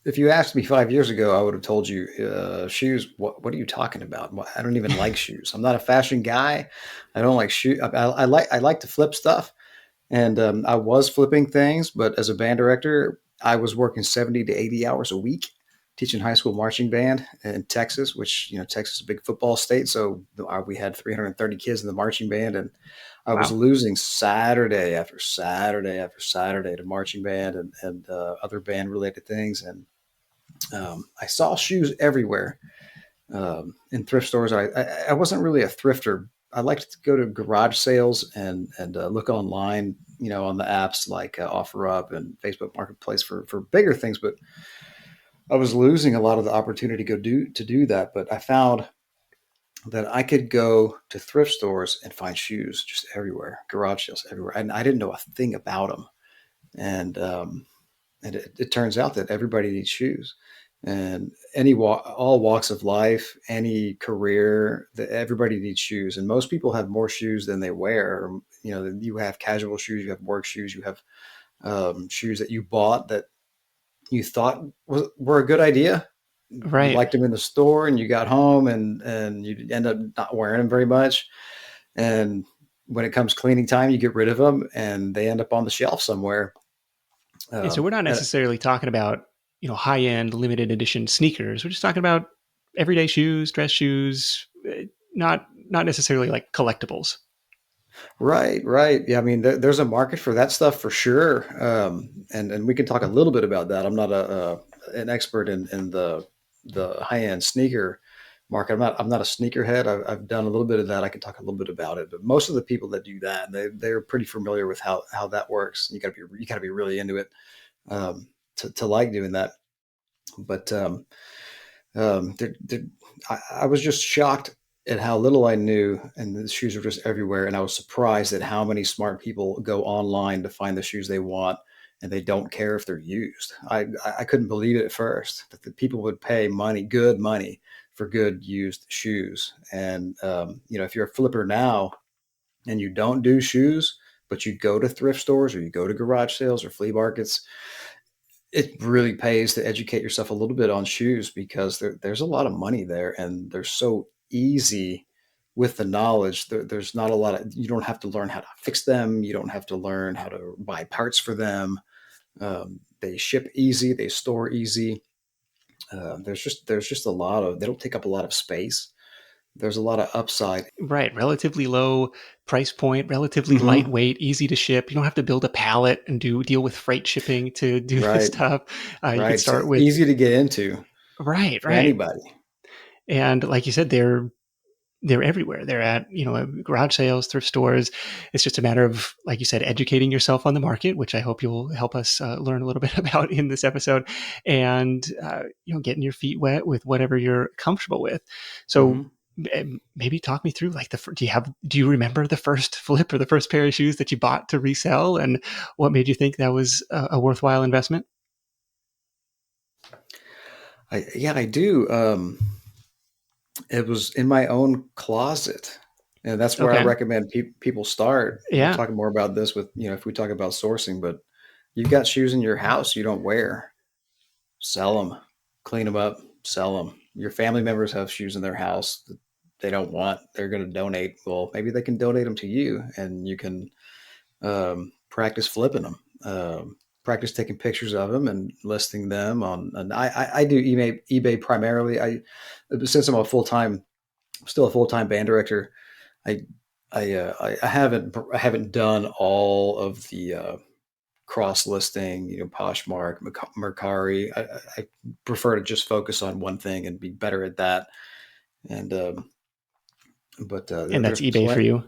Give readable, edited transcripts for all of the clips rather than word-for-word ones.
if you asked me 5 years ago, I would have told you shoes. What are you talking about? I don't even like shoes. I'm not a fashion guy. I don't like shoe. I like to flip stuff, and I was flipping things. But as a band director, I was working 70 to 80 hours a week, teaching high school marching band in Texas, which Texas is a big football state. So we had 330 kids in the marching band, and I was Wow. losing Saturday after Saturday after Saturday to marching band and other band related things. And I saw shoes everywhere in thrift stores. I wasn't really a thrifter. I liked to go to garage sales and look online, on the apps like OfferUp and Facebook Marketplace for bigger things. But I was losing a lot of the opportunity to do that. But I found that I could go to thrift stores and find shoes just everywhere, garage sales everywhere, and I didn't know a thing about them. And it turns out that everybody needs shoes, and all walks of life, any career, that everybody needs shoes, and most people have more shoes than they wear. You have casual shoes, you have work shoes, you have shoes that you bought that you thought were a good idea. You Right. liked them in the store, and you got home, and you end up not wearing them very much. And when it comes cleaning time, you get rid of them, and they end up on the shelf somewhere. And so we're not And necessarily talking about, high end limited edition sneakers. We're just talking about everyday shoes, dress shoes, not necessarily like collectibles. Right, right. Yeah, I mean, there's a market for that stuff for sure. And we can talk a little bit about that. I'm not an expert in the high end sneaker market. I'm not a sneakerhead. I've done a little bit of that. I can talk a little bit about it. But most of the people that do that, they're pretty familiar with how that works. You gotta be really into it to like doing that. But I was just shocked at how little I knew, and the shoes were just everywhere. And I was surprised at how many smart people go online to find the shoes they want, and they don't care if they're used. I couldn't believe it at first that the people would pay money, good money, for good used shoes. And if you're a flipper now and you don't do shoes, but you go to thrift stores or you go to garage sales or flea markets, it really pays to educate yourself a little bit on shoes because there's a lot of money there, and they're so easy with the knowledge. There's not a lot of, you don't have to learn how to fix them. You don't have to learn how to buy parts for them. They ship easy, they store easy. There's just a lot of, they don't take up a lot of space. There's a lot of upside. Right. Relatively low price point, relatively Hmm. lightweight, easy to ship. You don't have to build a pallet and deal with freight shipping to do this Right, stuff. You could right. So start with, easy to get into right, for right. anybody. And like you said, they're everywhere. They're at, garage sales, thrift stores. It's just a matter of, like you said, educating yourself on the market, which I hope you'll help us learn a little bit about in this episode, and getting your feet wet with whatever you're comfortable with. So Hmm. maybe talk me through like do you remember the first flip or the first pair of shoes that you bought to resell, and what made you think that was a worthwhile investment? Yeah, I do. It was in my own closet. And that's where I Okay. recommend people start. We're Yeah. talking more about this with, if we talk about sourcing, but you've got shoes in your house you don't wear, sell them, clean them up, sell them. Your family members have shoes in their house that they don't want. They're going to donate. Well, maybe they can donate them to you, and you can practice flipping them. Practice taking pictures of them and listing them on. And I do eBay primarily. Since I'm still a full-time band director. I I haven't done all of the cross listing, Poshmark, Mercari. I prefer to just focus on one thing and be better at that. And but And that's there's eBay for plenty. you.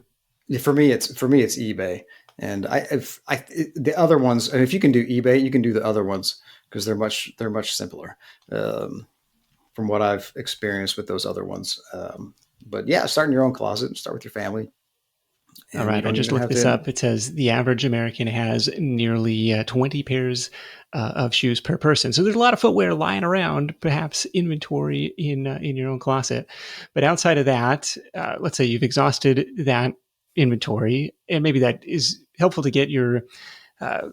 For me it's eBay, and the other ones. And if you can do eBay, you can do the other ones because they're much simpler. Um, from what I've experienced with those other ones. But yeah, start in your own closet. Start with your family, All and you right, I don't just even looked have this to. up. It says the average American has nearly 20 pairs of shoes per person. So there's a lot of footwear lying around, perhaps inventory in your own closet. But outside of that, let's say you've exhausted that inventory, and maybe that is helpful to get your uh,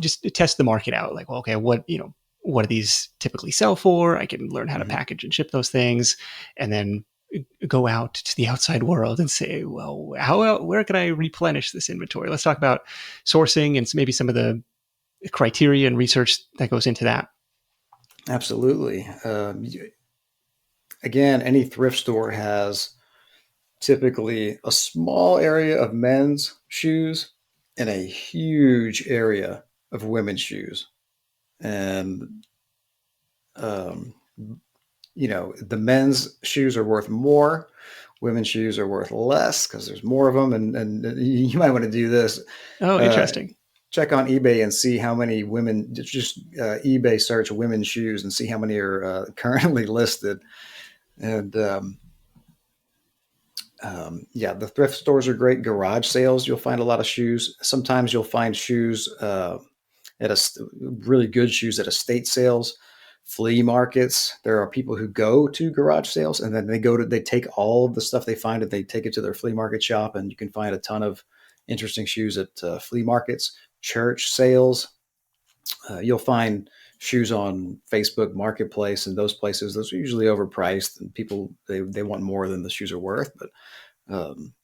just to test the market out. Like, well, okay, what do these typically sell for? I can learn how to Hmm. package and ship those things, and then go out to the outside world and say, well, where can I replenish this inventory? Let's talk about sourcing and maybe some of the criteria and research that goes into that. Absolutely. Again, any thrift store has typically a small area of men's shoes and a huge area of women's shoes. And, um, the men's shoes are worth more. Women's shoes are worth less because there's more of them. And you might want to do this. Oh, Uh, interesting. Check on eBay and see how many women, just eBay search women's shoes and see how many are currently listed. And yeah, the thrift stores are great. Garage sales, you'll find a lot of shoes. Sometimes you'll find shoes at really good shoes at estate sales, flea markets. There are people who go to garage sales and then they take all of the stuff they find and they take it to their flea market shop, and you can find a ton of interesting shoes at flea markets, church sales. You'll find shoes on Facebook Marketplace and those places. Those are usually overpriced, and people they want more than the shoes are worth. But um,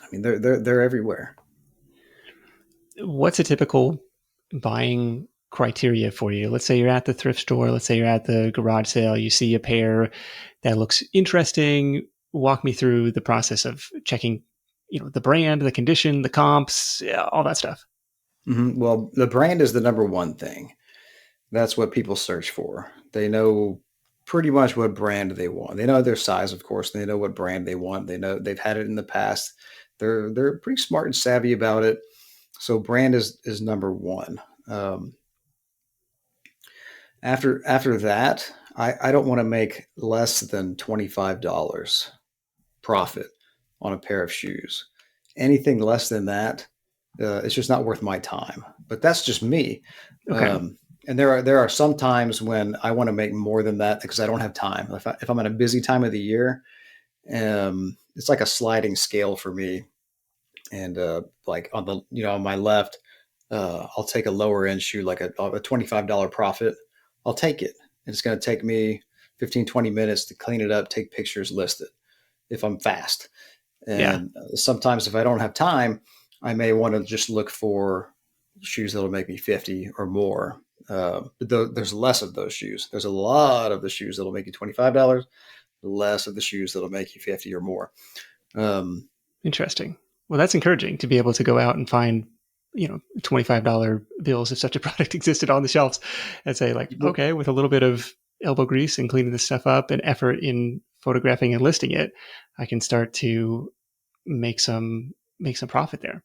I mean, they're everywhere. What's a typical buying criteria for you? Let's say you're at the thrift store, let's say you're at the garage sale, you see a pair that looks interesting. Walk me through the process of checking, the brand, the condition, the comps, yeah, all that stuff. Well, the brand is the number one thing. That's what people search for. They know pretty much what brand they want. They know their size, of course. They know what brand they want. They know they've had it in the past. They're pretty smart and savvy about it. So brand is number one. After that, I don't want to make less than $25 profit on a pair of shoes. Anything less than that, it's just not worth my time. But that's just me. Okay. And there are some times when I want to make more than that because I don't have time. If I'm in a busy time of the year, it's like a sliding scale for me. And like on my left, I'll take a lower end shoe, like a $25 profit. I'll take it. And it's going to take me 15, 20 minutes to clean it up, take pictures, list it if I'm fast. Yeah. And sometimes if I don't have time, I may want to just look for shoes that'll make me 50 or more. But there's less of those shoes. There's a lot of the shoes that'll make you $25, less of the shoes that'll make you 50 or more. Um, Interesting. Well, that's encouraging to be able to go out and find, $25 bills if such a product existed on the shelves and say, like, okay, with a little bit of elbow grease and cleaning this stuff up and effort in photographing and listing it, I can start to make some profit there.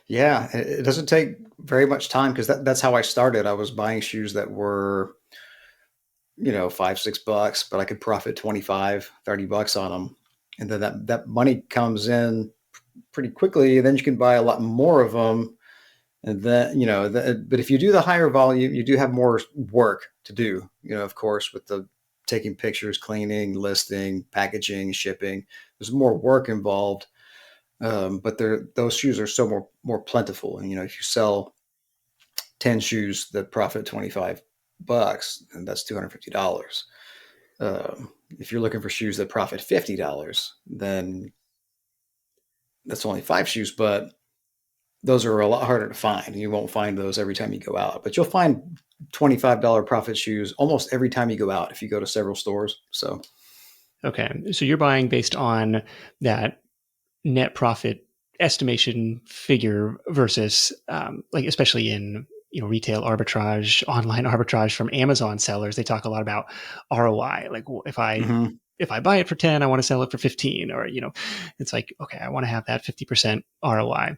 yeah, it doesn't take very much time because that's how I started. I was buying shoes that were, $5, $6, but I could profit 25, $30 on them. And then that money comes in pretty quickly. And then you can buy a lot more of them. And then, but if you do the higher volume, you do have more work to do, of course, with the taking pictures, cleaning, listing, packaging, shipping. There's more work involved. But those shoes are so more plentiful. And, if you sell 10 shoes that profit $25, and that's $250. If you're looking for shoes that profit $50, then that's only five shoes, but those are a lot harder to find. You won't find those every time you go out, but you'll find $25 profit shoes almost every time you go out if you go to several stores. So, Okay. So you're buying based on that net profit estimation figure versus like especially in retail arbitrage, online arbitrage from Amazon sellers. They talk a lot about ROI. Like mhm. if I buy it for 10, I want to sell it for 15, or it's like, okay, I want to have that 50% ROI.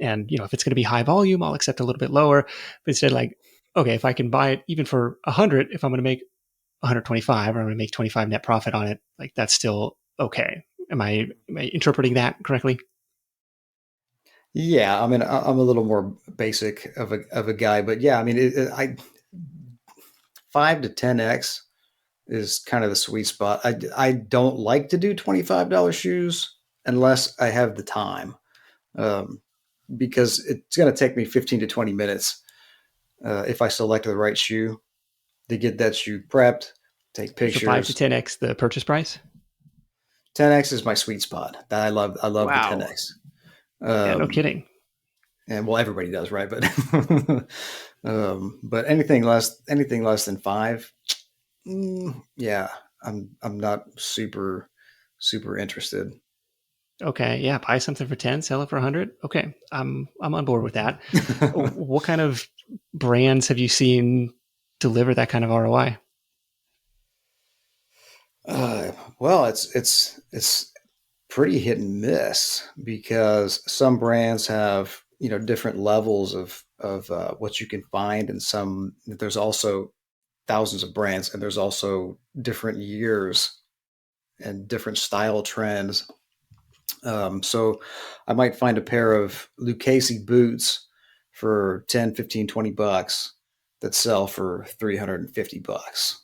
And if it's going to be high volume, I'll accept a little bit lower. But instead, like, okay, if I can buy it even for 100, if I'm going to make 125 or I'm going to make 25 net profit on it, like that's still okay. Am I interpreting that correctly? Yeah, I mean, I'm a little more basic of a guy, but yeah, I mean, 5 to 10x is kind of the sweet spot. I don't like to do $25 shoes unless I have the time, um, because it's going to take me 15 to 20 minutes if I select the right shoe. to get that shoe prepped, take So 5 to pictures. 10x the purchase price. 10x is my sweet spot. That I love. I love the Wow. 10x. Yeah, no Um, kidding. and well, everybody does, right? But anything less than five, yeah, I'm not super interested. Okay, yeah, buy something for 10, sell it for 100. Okay, I'm on board with that. What kind of brands have you seen deliver that kind of ROI? uh, well, it's pretty hit and miss because some brands have different levels of what you can find, and some there's also thousands of brands, and there's also different years and different style trends. So I might find a pair of Lucchese boots for 10, 15, $20 that sell for $350.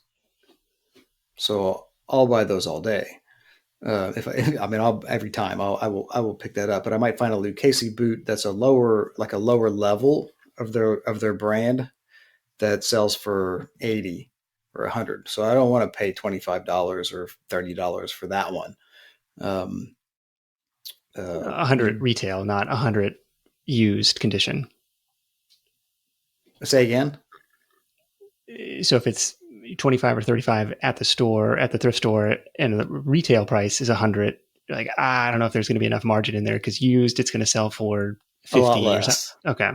So I'll buy those all day. If I mean, every time I will pick that up, but I might find a Lucchese boot that's a lower level of their brand that sells for 80 or 100. So I don't want to pay $25 or $30 for that one. Um, 100 you retail, not 100 used condition. say again? So if it's 25 or 35 at the store, at the thrift store, and the retail price is 100, you're like, I don't know if there's going to be enough margin in there because used it's going to sell for A lot 50 or something. less. Okay.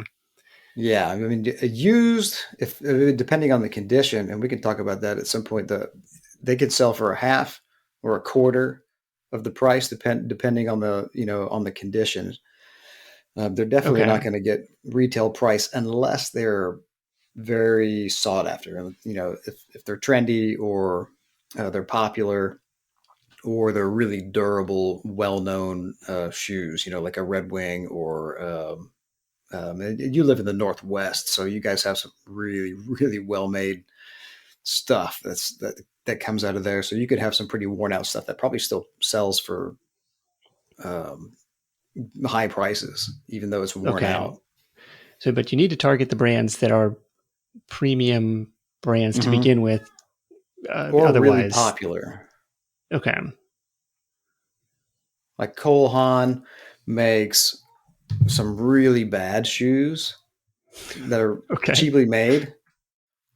Yeah, I mean, used if depending on the condition, and we can talk about that at some point. They could sell for a half or a quarter of the price, depending on on the condition. They're definitely not Okay. going to get retail price unless they're very sought after. If they're trendy or they're popular or they're really durable, well-known shoes. Like a Red Wing or you live in the Northwest, so you guys have some really, really well-made stuff that comes out of there. So you could have some pretty worn-out stuff that probably still sells for um, high prices, even though it's worn Okay. out. So, but you need to target the brands that are premium brands to Hmm. begin with. Or really Otherwise, popular. okay. Like Cole Haan makes some really bad shoes that are Okay. cheaply made,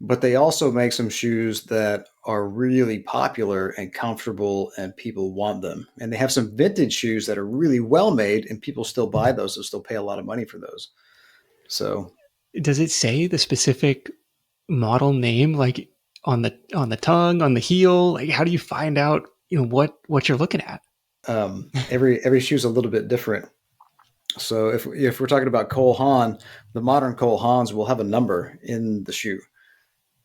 but they also make some shoes that are really popular and comfortable and people want them. And they have some vintage shoes that are really well made and people still buy those and still pay a lot of money for those. So Does it say the specific model name like on the tongue, on the heel? Like how do you find out, what you're looking at? every shoe is a little bit different. So if we're talking about Cole Haan, the modern Cole Haans will have a number in the shoe,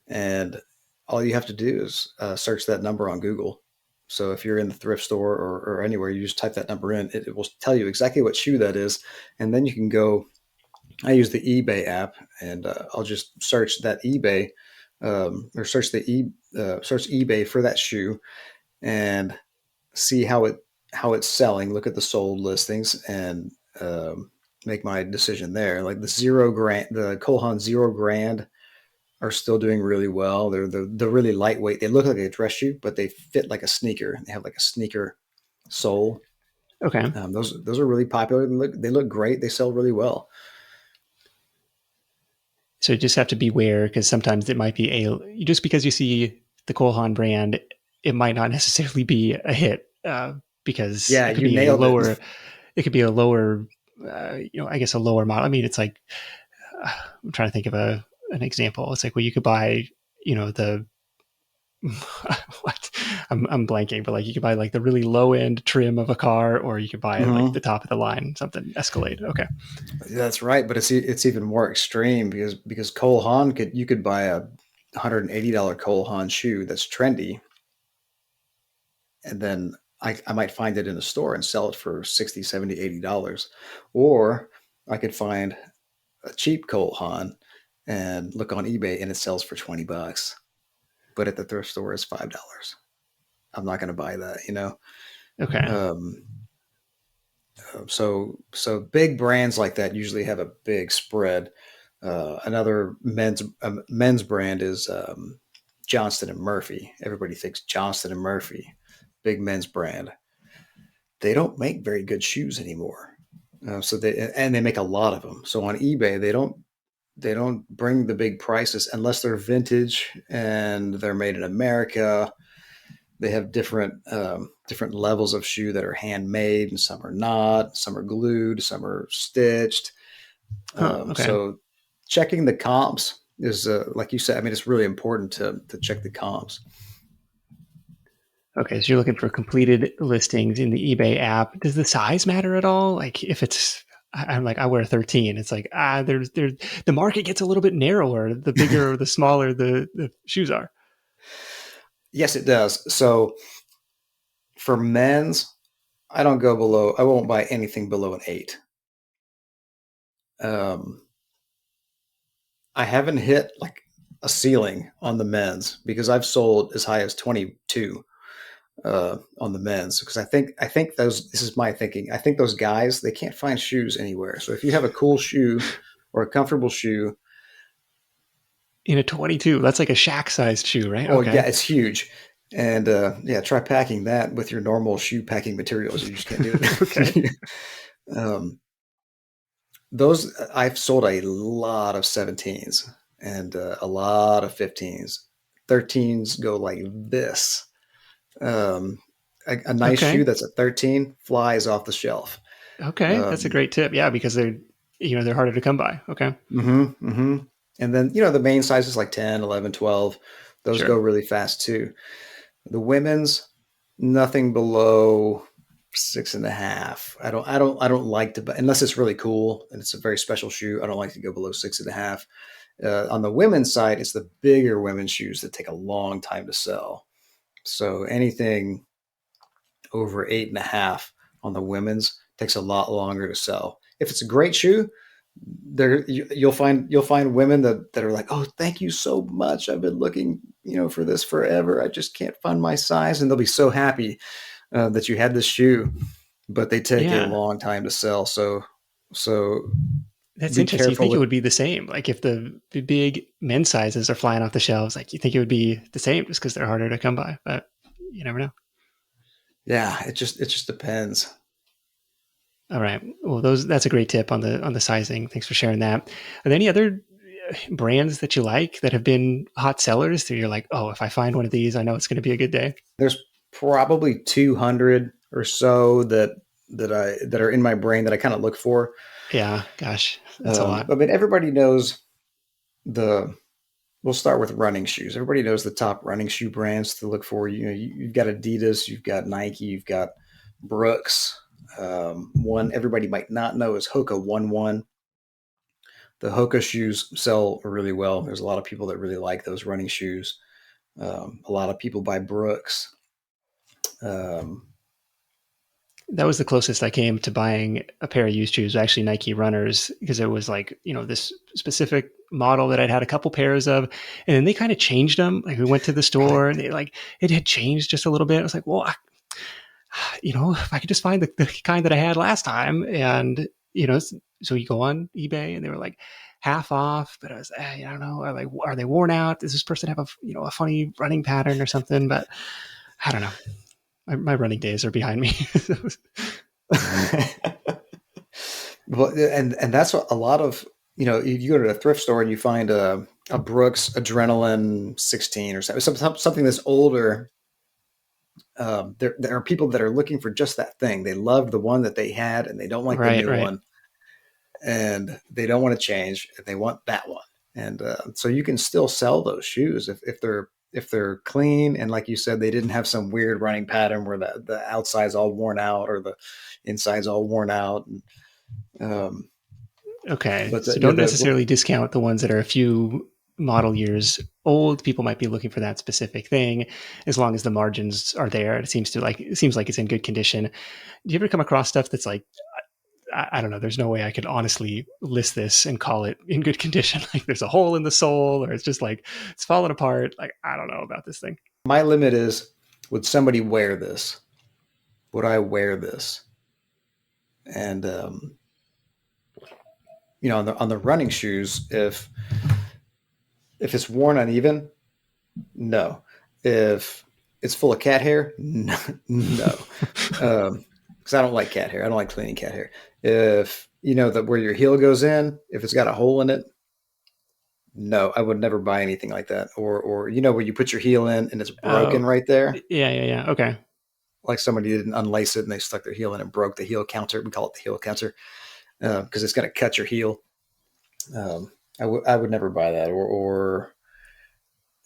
and all you have to do is search that number on Google. So if you're in the thrift store or anywhere, you just type that number in. It will tell you exactly what shoe that is, and then you can go. I use the eBay app, and I'll just search that eBay or search eBay for that shoe and see how it's selling. Look at the sold listings and make my decision there. Like the Cole Haan 0 grand are still doing really well. They're really lightweight. They look like a dress shoe, but they fit like a sneaker. They have like a sneaker sole. Okay. Those are really popular. They look great. They sell really well. So you just have to beware because sometimes it might be just because you see the Cole Haan brand, it might not necessarily be a hit because Yeah, you nailed it. it could be a lower, I guess a lower model. I mean, it's like I'm trying to think of an example. It's like, well, you could buy, the what I'm blanking, but like you could buy like the really low end trim of a car, or you could buy like the Hmm. top of the line, something Escalade. Okay. That's right, but it's even more extreme because Cole Haan you could buy a $180 Cole Haan shoe that's trendy, and then I might find it in a store and sell it for 60, 70, $80. Or I could find a cheap Cole Haan and look on eBay and it sells for $20, but at the thrift store it's $5. I'm not going to buy that. Okay. Um, so big brands like that usually have a big spread. Another men's brand is Johnston and Murphy. Everybody thinks Johnston and Murphy, big men's brand. They don't make very good shoes anymore. They make a lot of them. So on eBay, they don't bring the big prices unless they're vintage and they're made in America. They have different levels of shoe that are handmade, and some are not. Some are glued, some are stitched. Huh. Okay. So checking the comps is, like you said. I mean, it's really important to check the comps. Okay. So you're looking for completed listings in the eBay app. Does the size matter at all? Like if it's, I'm like, I wear 13. It's like, there's, the market gets a little bit narrower the bigger or the smaller the shoes are. Yes, it does. So for men's, I don't go below. I won't buy anything below an 8. Um, I haven't hit like a ceiling on the men's because I've sold as high as 22 on the men's, because I think those, this is my thinking. I think those guys, they can't find shoes anywhere. So if you have a cool shoe or a comfortable shoe, In a 22, that's like a Shaq sized shoe, right? oh yeah, Okay. it's huge. And yeah, try packing that with your normal shoe packing materials. You just can't do Okay. it. um, those I've sold a lot of 17s and a lot of 15s. 13s go like this. Um, a nice shoe Okay. that's a 13 flies off the shelf. Okay. That's a Um, great tip. Yeah, because they're harder to come by. Okay. hmm. And then, the main sizes like 10, 11, 12, those go Sure. really fast too. The women's, nothing below 6.5. I don't like to, unless it's really cool and it's a very special shoe. I don't like to go below 6.5. On the women's side, it's the bigger women's shoes that take a long time to sell. So anything over 8.5 on the women's takes a lot longer to sell. If it's a great shoe, you'll find women that are like, oh, thank you so much. I've been looking, for this forever. I just can't find my size, and they'll be so happy that you had this shoe, but they take a Yeah. long time to sell. So That's be interesting. You careful think it with. would be the same? Like if the big men's sizes are flying off the shelves, like you think it would be the same just because they're harder to come by. But you never know. Yeah, it just depends. All right. Well, that's a great tip on the sizing. Thanks for sharing that. Are there any other brands that you like that have been hot sellers that you're like, oh, if I find one of these, I know it's going to be a good day? There's probably 200 or so that are in my brain that I kind of look for. Yeah. Gosh, that's a lot. I mean, everybody knows the. We'll start with running shoes. Everybody knows the top running shoe brands to look for. You've got Adidas, you've got Nike, you've got Brooks. One everybody might not know is Hoka One One. The Hoka shoes sell really well. There's a lot of people that really like those running shoes. A lot of people buy Brooks. Um, That was the closest I came to buying a pair of used shoes, actually Nike runners, because it was like, this specific model that I'd had a couple pairs of. And then they kind of changed them. Like we went to the right. store and it had changed just a little bit. I was like, well, if I could just find the kind that I had last time. And, so you go on eBay and they were like half off, but I was, I don't know. Are they worn out? Does this person have a funny running pattern or something? But I don't know. My running days are behind me. Well, and that's what a lot of, you go to a thrift store and you find a Brooks Adrenaline 16 or something that's older. There are people that are looking for just that thing. They love the one that they had and they don't like the Right, new right. one, and they don't want to change. They want that one. And so you can still sell those shoes if they're clean, and like you said, they didn't have some weird running pattern where the outside's all worn out or the inside's all worn out. Um, Okay. but So don't necessarily discount the ones that are a few model years old. People might be looking for that specific thing as long as the margins are there. It seems like it's in good condition. Do you ever come across stuff that's like I don't know, there's no way I could honestly list this and call it in good condition. Like there's a hole in the sole or it's just like it's falling apart. Like I don't know about this thing. my limit is, would somebody wear this? Would I wear this? And on the running shoes, if it's worn uneven, No. If it's full of cat hair, no. No. Because I don't like cat hair. I don't like cleaning cat hair. If you know that where your heel goes in, if it's got a hole in it, no, I would never buy anything like that. Or you know where you put your heel in and it's Oh, broken right there, yeah, yeah, yeah. Okay. like somebody didn't unlace it and they stuck their heel in and broke the heel counter. We call it the heel counter because it's going to cut your heel. I would never buy that. Or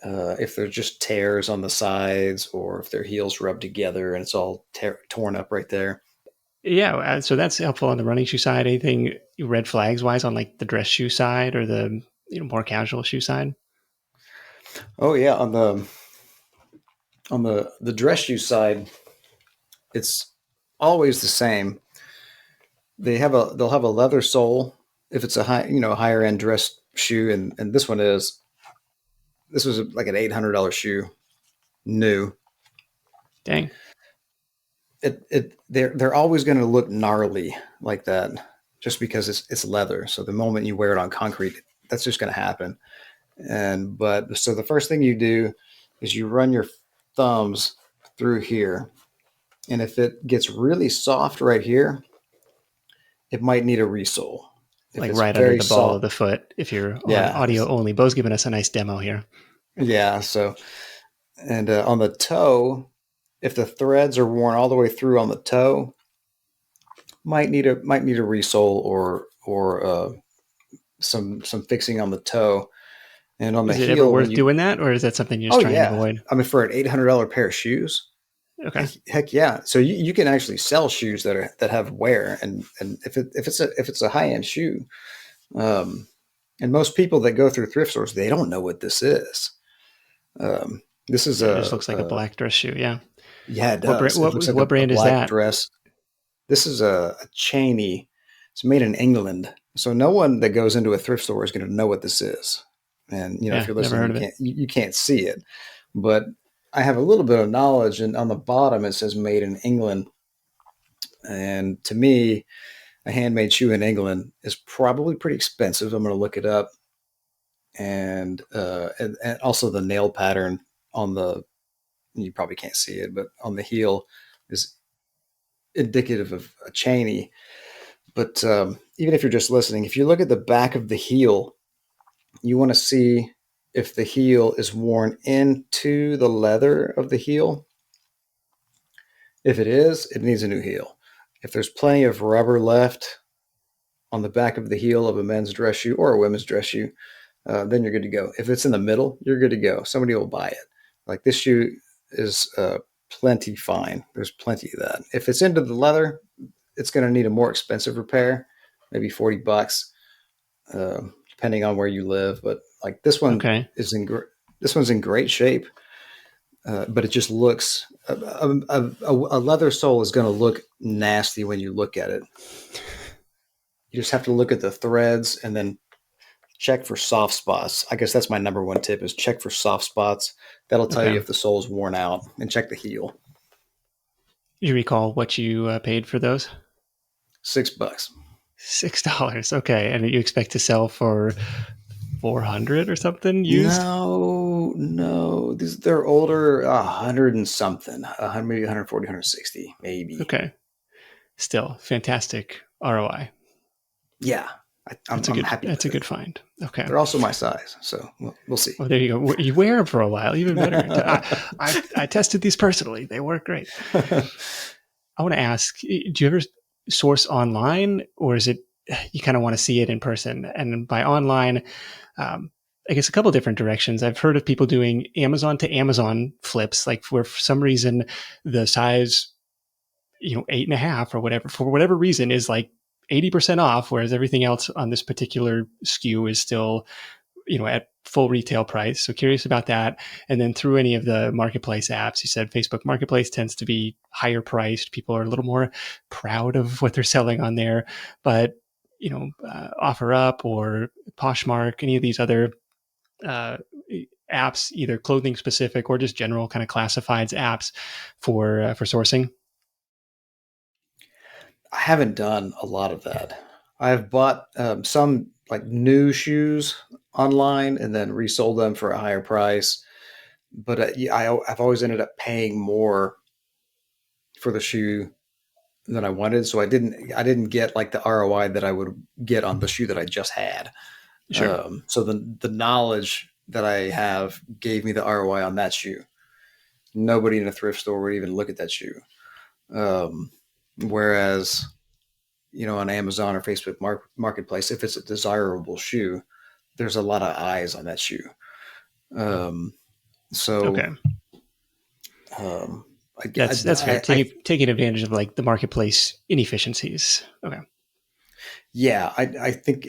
if there's just tears on the sides, or if their heels rub together and it's all torn up right there. Yeah, so that's helpful on the running shoe side. Anything red flags wise on like the dress shoe side or the more casual shoe side? Oh yeah, on the dress shoe side, it's always the same. They'll have a leather sole if it's a higher end dress shoe, and this was like an $800 shoe new. Dang. They're always going to look gnarly like that just because it's leather. So the moment you wear it on concrete, that's just going to happen. And but so the first thing you do is you run your thumbs through here, and if it gets really soft right here, it might need a resole. If Like it's right under very the ball of soft, the foot if you're on yeah, audio only. Bo's giving us a nice demo here. yeah. So and on the toe, if the threads are worn all the way through on the toe, might need a resole or some fixing on the toe. And on the Is it ever heel, when worth you doing that, or is that something you're just oh trying to yeah, avoid? I mean for an $800 pair of shoes, Okay. heck yeah. So you can actually sell shoes that have wear, and if it's a high end shoe, um, and most people that go through thrift stores they don't know what this is. This is Yeah, it just looks like a black dress shoe. Yeah. yeah, it What brand? does. It looks like What a brand is black that? dress. This is a Cheney. It's made in England, so no one that goes into a thrift store is going to know what this is. And if Yeah, you're never listening, heard of it. you can't see it, but I have a little bit of knowledge. And on the bottom it says "Made in England," and to me, a handmade shoe in England is probably pretty expensive. I'm going to look it up, and also the nail pattern on the you probably can't see it, but on the heel is indicative of a Cheney. But even if you're just listening, if you look at the back of the heel, you want to see if the heel is worn into the leather of the heel. If it is, it needs a new heel. If there's plenty of rubber left on the back of the heel of a men's dress shoe or a women's dress shoe, then you're good to go. If it's in the middle, you're good to go. Somebody will buy it. Like this shoe is plenty fine. There's plenty of that. If it's into the leather, it's going to need a more expensive repair, maybe $40, depending on where you live. But like Okay. this one's in great shape, but it just looks a leather sole is going to look nasty when you look at it. You just have to look at the threads and then check for soft spots. I guess that's my number one tip is check for soft spots. That'll tell Okay. you if the sole's worn out, and check the heel. You recall what you paid for those? $6. $6. Okay, and you expect to sell for 400 or something used? No, no. They're older, 100 and something, 100, maybe 140, 160, maybe. Okay. Still, fantastic ROI. Yeah, I'm happy That's with a it. good find. Okay. They're also my size, so we'll see. Well, there you go. You wear them for a while, even better. I tested these personally. They work great. I want to ask, do you ever source online, or is it you kind of want to see it in person? And by online, I guess a couple different directions. I've heard of people doing Amazon to Amazon flips, like where for some reason the size, 8.5 or whatever, for whatever reason is like 80% off, whereas everything else on this particular SKU is still, at full retail price. So curious about that. And then through any of the marketplace apps, you said Facebook Marketplace tends to be higher priced. People are a little more proud of what they're selling on there. But, OfferUp or Poshmark, any of these other uh, apps, either clothing specific or just general kind of classifieds apps for sourcing. I haven't done a lot of that. I've bought some like new shoes online and then resold them for a higher price. but I've always ended up paying more for the shoe than I wanted. So I didn't get like the ROI that I would get on the shoe that I just had. Sure. So the knowledge that I have gave me the ROI on that shoe. Nobody in a thrift store would even look at that shoe. Um, Whereas, on Amazon or Facebook Marketplace, if it's a desirable shoe, there's a lot of eyes on that shoe. Um, so Okay. um, That's fair. I Taking advantage of like the marketplace inefficiencies. Okay. yeah, I think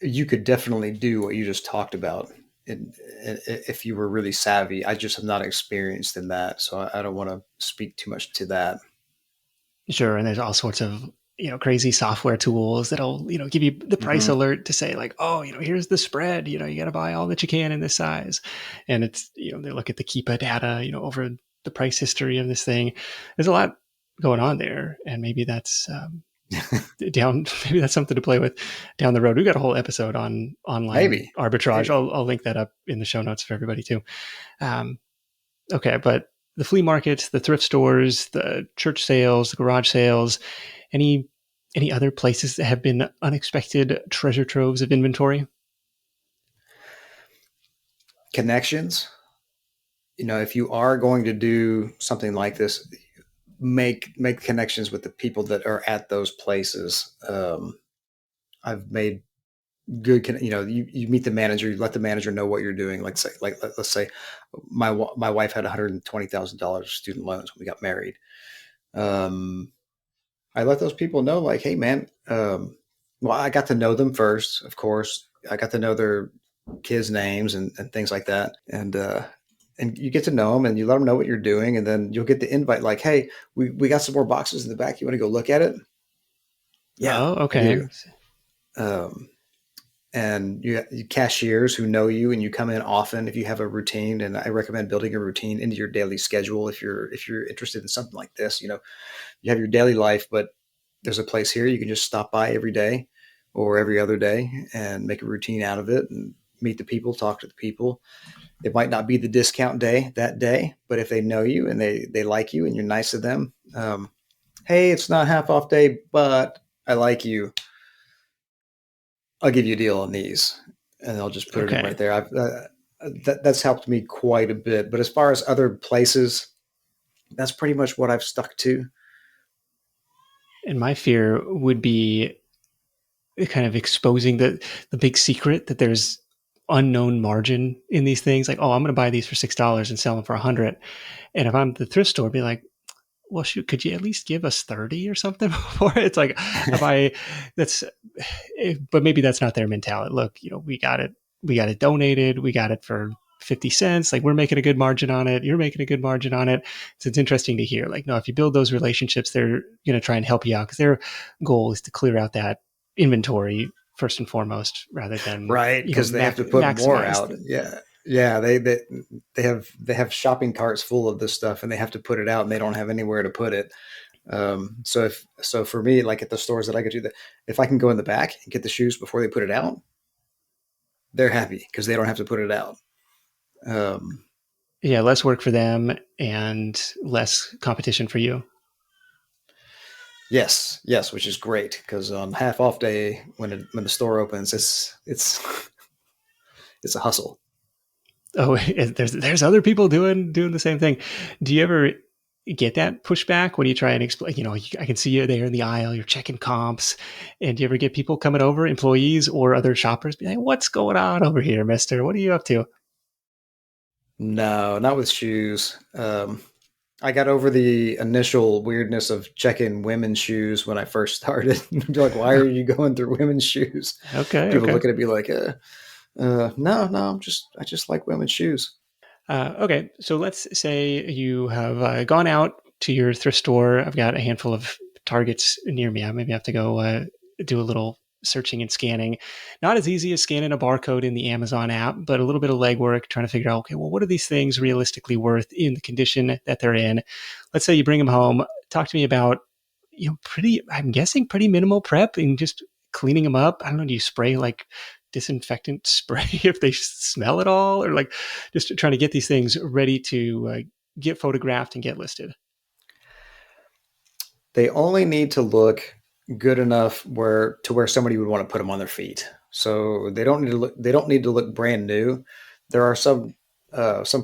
you could definitely do what you just talked about. If you were really savvy, I just have not experienced in that, so I don't want to speak too much to that. Sure. And there's all sorts of, crazy software tools that'll, give you the price Hmm. alert to say like, oh, here's the spread, you got to buy all that you can in this size. And it's, they look at the Keepa data, over the price history of this thing. There's a lot going on there. And maybe that's down, maybe that's something to play with down the road. We've got a whole episode on online Maybe, arbitrage. maybe. I'll link that up in the show notes for everybody too. Um, okay. But the flea markets, the thrift stores, the church sales, the garage sales, any any other places that have been unexpected treasure troves of inventory? Connections. If you are going to do something like this, make connections with the people that are at those places. I've made you meet the manager, you let the manager know what you're doing. Let's say my wife had $120,000 student loans when we got married. Um, I let those people know, like, hey, man, well, I got to know them first, of course. I got to know their kids' names and things like that. And you get to know them and you let them know what you're doing. And then you'll get the invite, like, hey, we got some more boxes in the back. You want to go look at it? Yeah, Oh, I do. okay. Um, and you cashiers who know you and you come in often if you have a routine. And I recommend building a routine into your daily schedule if you're interested in something like this. You have your daily life, but there's a place here you can just stop by every day or every other day and make a routine out of it and meet the people, talk to the people. It might not be the discount day that day, but if they know you and they like you and you're nice to them, hey, it's not half off day, but I like you. I'll give you a deal on these, and I'll just put it in Okay. right there. That's helped me quite a bit. But as far as other places, that's pretty much what I've stuck to. And my fear would be kind of exposing the big secret that there's unknown margin in these things. Like, oh, I'm going to buy these for $6 and sell them for 100. And if I'm the thrift store, I'd be like, well, shoot, could you at least give us 30 or something for it? It's like, if I, that's, but maybe that's not their mentality. Look, we got it donated, we got it for 50 cents. Like, we're making a good margin on it. You're making a good margin on it. So it's interesting to hear. Like, no, if you build those relationships, they're going to try and help you out because their goal is to clear out that inventory first and foremost, rather than, Right, because they have to put more maximize out. Yeah, yeah. They have shopping carts full of this stuff, and they have to put it out, and they don't have anywhere to put it. So for me, like at the stores that I go to, that if I can go in the back and get the shoes before they put it out, they're happy because they don't have to put it out. Um, yeah, less work for them and less competition for you. yes, yes, which is great because on half off day when the store opens, it's it's a hustle. Oh, there's other people doing the same thing. Do you ever get that pushback when you try and explain? I can see you there in the aisle. You're checking comps, and do you ever get people coming over, employees or other shoppers, be like, "What's going on over here, Mister? What are you up to?" No, not with shoes. I got over the initial weirdness of checking women's shoes when I first started. They're like, why are you going through women's shoes? Okay, People okay. looking at me like, no, no, I just like women's shoes. Okay, so let's say you have gone out to your thrift store. I've got a handful of Targets near me. I maybe have to go do a little searching and scanning. Not as easy as scanning a barcode in the Amazon app, but a little bit of legwork trying to figure out, okay, well, what are these things realistically worth in the condition that they're in? Let's say you bring them home. Talk to me about, I'm guessing pretty minimal prep and just cleaning them up. I don't know, do you spray like disinfectant spray if they smell at all, or like just trying to get these things ready to get photographed and get listed? They only need to look good enough where somebody would want to put them on their feet. So they don't need to look brand new. There are some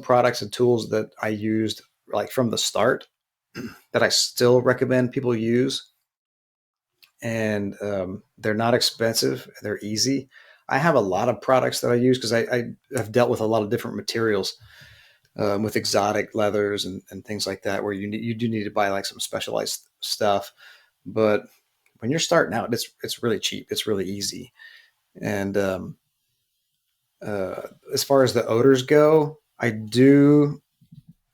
products and tools that I used like from the start that I still recommend people use, and they're not expensive. They're easy. I have a lot of products that I use because I have dealt with a lot of different materials, with exotic leathers and things like that, where you do need to buy like some specialized stuff. But when you're starting out, it's really cheap. It's really easy. And uh, as far as the odors go, I do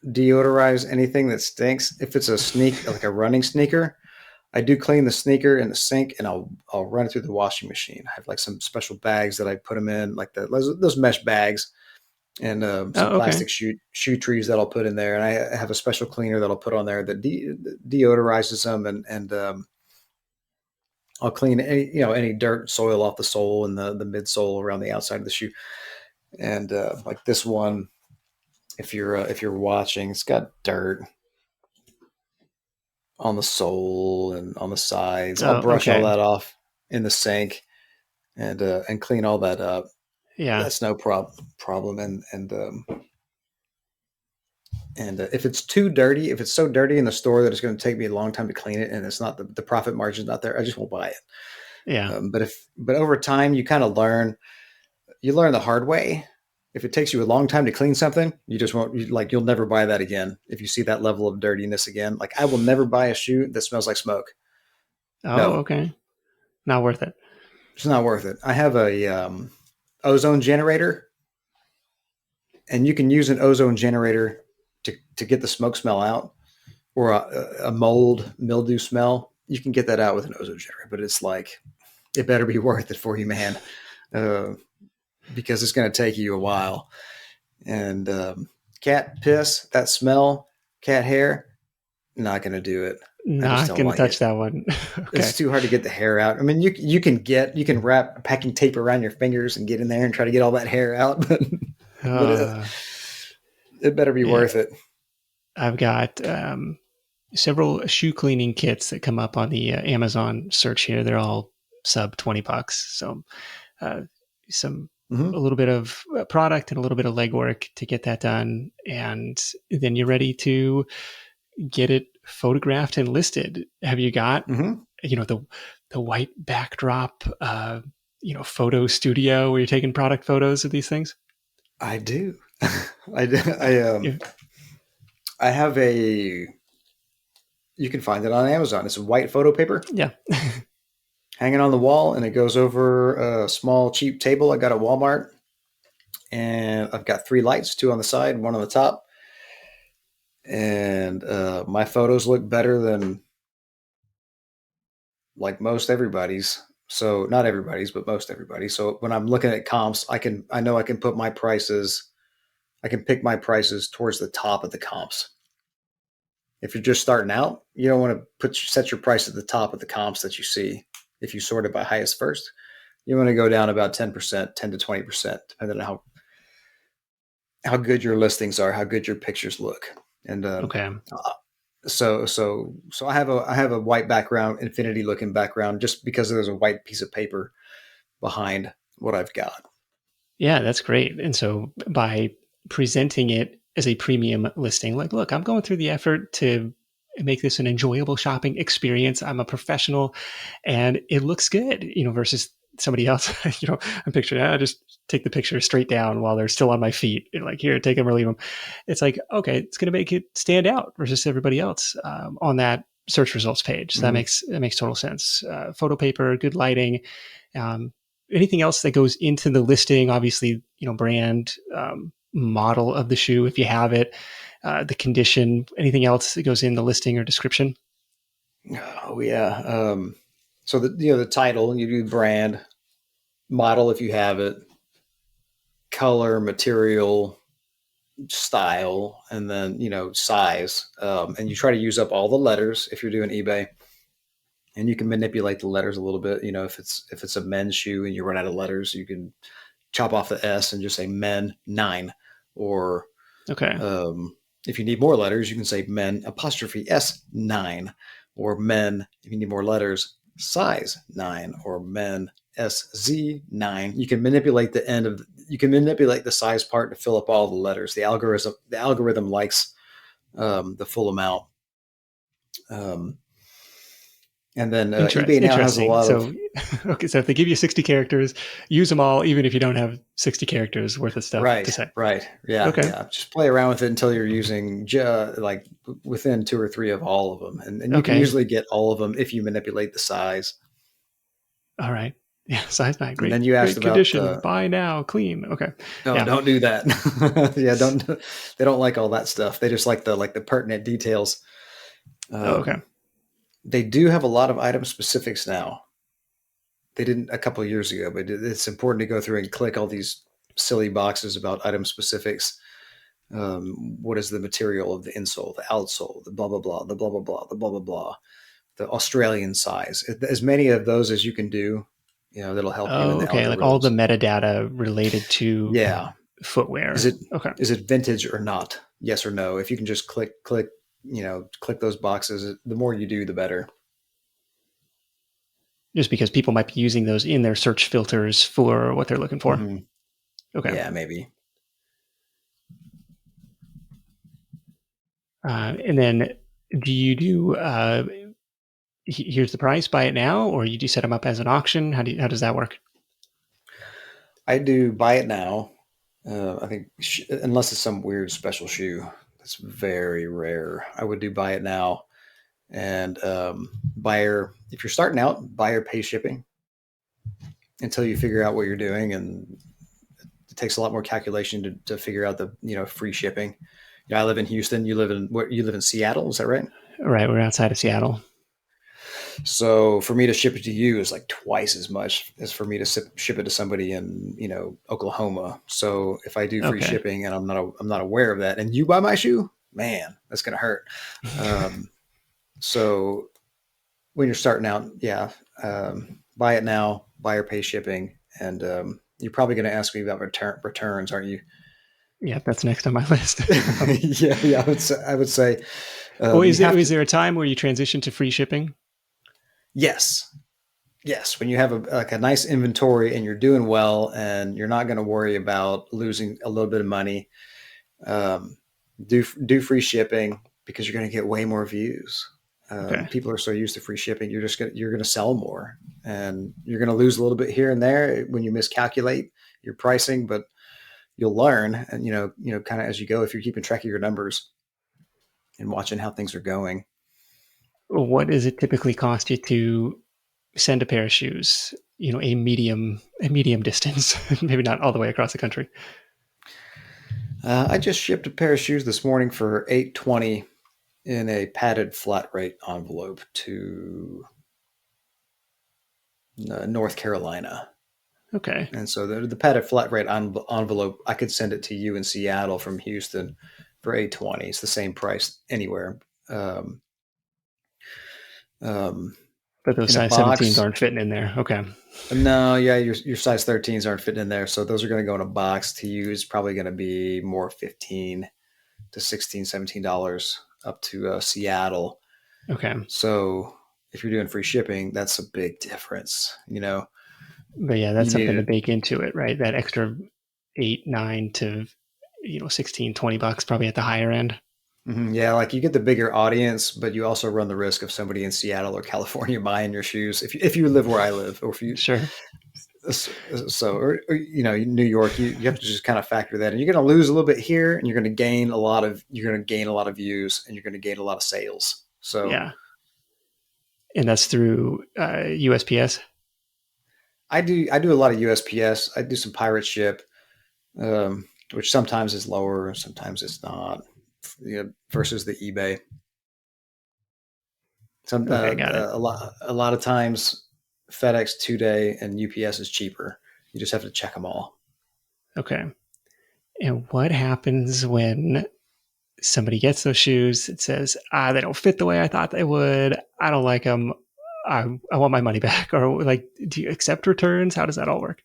deodorize anything that stinks. If it's a sneak, like a running sneaker, I do clean the sneaker in the sink, and I'll run it through the washing machine. I have like some special bags that I put them in, like those mesh bags, and some Oh, okay. plastic shoe trees that I'll put in there. And I have a special cleaner that I'll put on there that deodorizes them, and I'll clean any dirt, soil off the sole and the midsole around the outside of the shoe. And like this one, if you're watching, it's got dirt on the sole and on the sides. I'll Oh, brush all okay. that off in the sink and clean all that up. Yeah. That's no problem. And if it's too dirty, if it's so dirty in the store that it's going to take me a long time to clean it, and it's not the profit margin's not there, I just won't buy it. Yeah. But over time, you kind of you learn the hard way. If it takes you a long time to clean something, you just won't like you'll never buy that again. If you see that level of dirtiness again, like I will never buy a shoe that smells like smoke. Oh, No, okay. Not worth it. it's not worth it. I have a ozone generator, and you can use an ozone generator to get the smoke smell out, or a mold mildew smell. You can get that out with an ozone generator, but it's like it better be worth it for you, man, uh, because it's going to take you a while. And cat piss, that smell, cat hair, not going to do it. I just Not don't gonna like touch it. that one. It's Okay. too hard to get the hair out. I mean, you can wrap packing tape around your fingers and get in there and try to get all that hair out, but Uh, it better be yeah. worth it. I've got several shoe cleaning kits that come up on the Amazon search here. They're all sub $20. So uh, some a Hmm. little bit of product and a little bit of legwork to get that done, and then you're ready to get it photographed and listed. Have you got Hmm. the white backdrop photo studio where you're taking product photos of these things? I do. I do. Yeah. I have a. You can find it on Amazon. It's a white photo paper Yeah. hanging on the wall, and it goes over a small cheap table I got at Walmart. And I've got three lights, two on the side, one on the top. And my photos look better than like most everybody's. So not everybody's, but most everybody. So when I'm looking at comps, I know I can put my prices. I can pick my prices towards the top of the comps. If you're just starting out, you don't want to set your price at the top of the comps that you see. If you sort it by highest first, you want to go down about 10%, 10 to 20%, depending on how good your listings are, how good your pictures look. And Okay. so I have a white background, infinity looking background, just because there's a white piece of paper behind what I've got. Yeah, that's great. And so by presenting it as a premium listing, like, look, I'm going through the effort to make this an enjoyable shopping experience. I'm a professional and it looks good, versus somebody else, I'm picturing, I just take the picture straight down while they're still on my feet. Like, here, take them or leave them. It's like, okay, it's going to make it stand out versus everybody else on that search results page. So Mm-hmm. that makes total sense. Photo paper, good lighting, um, anything else that goes into the listing, obviously, brand, model of the shoe if you have it, the condition, anything else that goes in the listing or description? Oh yeah. So the title, you do brand, model if you have it, color, material, style, and then size. And you try to use up all the letters if you're doing eBay. and you can manipulate the letters a little bit. You know, if it's a men's shoe and you run out of letters, you can chop off the S and just say men 9. Or Okay. if you need more letters, you can say men apostrophe S 9, or men, if you need more letters, size 9, or men SZ 9. You can manipulate the end of, you can manipulate the size part to fill up all the letters. The algorithm likes the full amount. Um, and then eBay now has a Interesting. lot of, So, okay, so if they give you 60 characters, use them all, even if you don't have 60 characters worth of stuff to right, say. right, yeah, Okay. yeah. Just play around with it until you're using like within two or three of all of them, and you can Okay. usually get all of them if you manipulate the size. All right. Yeah. Size 9. And Great. then you asked Great about condition. Buy now. Clean. Okay. no, Yeah. don't do that. Yeah, don't. They don't like all that stuff. They just like the pertinent details. Oh, okay. Um, they do have a lot of item specifics now. They didn't a couple of years ago, but it's important to go through and click all these silly boxes about item specifics. What is the material of the insole, the outsole, the blah blah blah, the blah blah blah, the blah blah blah, the Australian size. As many of those as you can do, that'll help you in Oh, the okay. Like all the algorithms. metadata related to Yeah, is footwear. it Okay. is it vintage or not? Yes or no. If you can just click those boxes, the more you do, the better. Just because people might be using those in their search filters for what they're looking for. Hmm. Okay. Yeah, maybe. And then do you do, here's the price, buy it now, or you do set them up as an auction? How does that work? I do buy it now. I think unless it's some weird special shoe, that's very rare. I would do buy it now, and buyer. If you're starting out, buyer pay shipping until you figure out what you're doing, and it takes a lot more calculation to figure out the free shipping. Yeah, I live in Houston. You live in Seattle. Is that right? Right. We're outside of Seattle. So for me to ship it to you is like twice as much as for me to ship it to somebody in Oklahoma. So if I do free Okay. shipping and I'm not aware of that, and you buy my shoe, man, that's gonna hurt. Um, so when you're starting out, yeah, buy it now, buyer pay shipping, and you're probably going to ask me about returns, aren't you? Yeah, that's next on my list. Yeah, yeah. I would say Oh, you have is to. there a time where you transition to free shipping? Yes, yes. When you have like a nice inventory and you're doing well, and you're not going to worry about losing a little bit of money, um, do free shipping because you're going to get way more views. Okay. People are so used to free shipping, you're gonna sell more, and you're gonna lose a little bit here and there when you miscalculate your pricing, but you'll learn, and kind of as you go, if you're keeping track of your numbers and watching how things are going. What does it typically cost you to send a pair of shoes? A medium distance, maybe not all the way across the country. I just shipped a pair of shoes this morning for $8.20 in a padded flat rate envelope to North Carolina. Okay. And so the padded flat rate envelope, I could send it to you in Seattle from Houston for $8.20. It's the same price anywhere. Um, um, But those in a size 17s box, aren't fitting in there. Okay. no, yeah, your size 13s aren't fitting in there, so those are going to go in a box. To you is probably going to be more 15 to 16, $17 up to Seattle. Okay. So if you're doing free shipping, that's a big difference. But yeah, You that's need something to it. bake into it, right? That extra 8, 9 to 16, $20 probably at the higher end. Mhm. Yeah, like you get the bigger audience, but you also run the risk of somebody in Seattle or California buying your shoes. If you live where I live, or if you Sure. so or New York, you have to just kind of factor that, and you're going to lose a little bit here, and you're going to gain a lot of views, and you're going to gain a lot of sales. So Yeah. And that's through USPS. I do a lot of USPS. I do some pirate ship, which sometimes is lower, sometimes it's not. Versus the eBay. Okay, got it. A lot of times FedEx 2 day and UPS is cheaper. You just have to check them all. Okay. And what happens when somebody gets those shoes? It says, they don't fit the way I thought they would. I don't like them. I want my money back, or like, do you accept returns? How does that all work?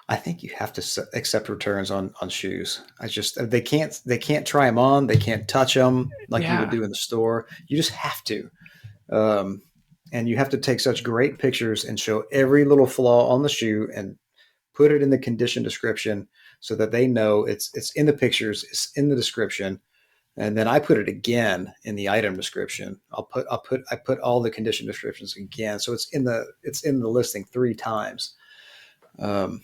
I think you have to accept returns on shoes. I just they can't try them on. They can't touch them like you would Yeah. do in the store. You just have to. Um, and you have to take such great pictures and show every little flaw on the shoe and put it in the condition description so that they know it's in the pictures, it's in the description, and then I put it again in the item description. I put all the condition descriptions again, so it's in the listing 3 times. Um,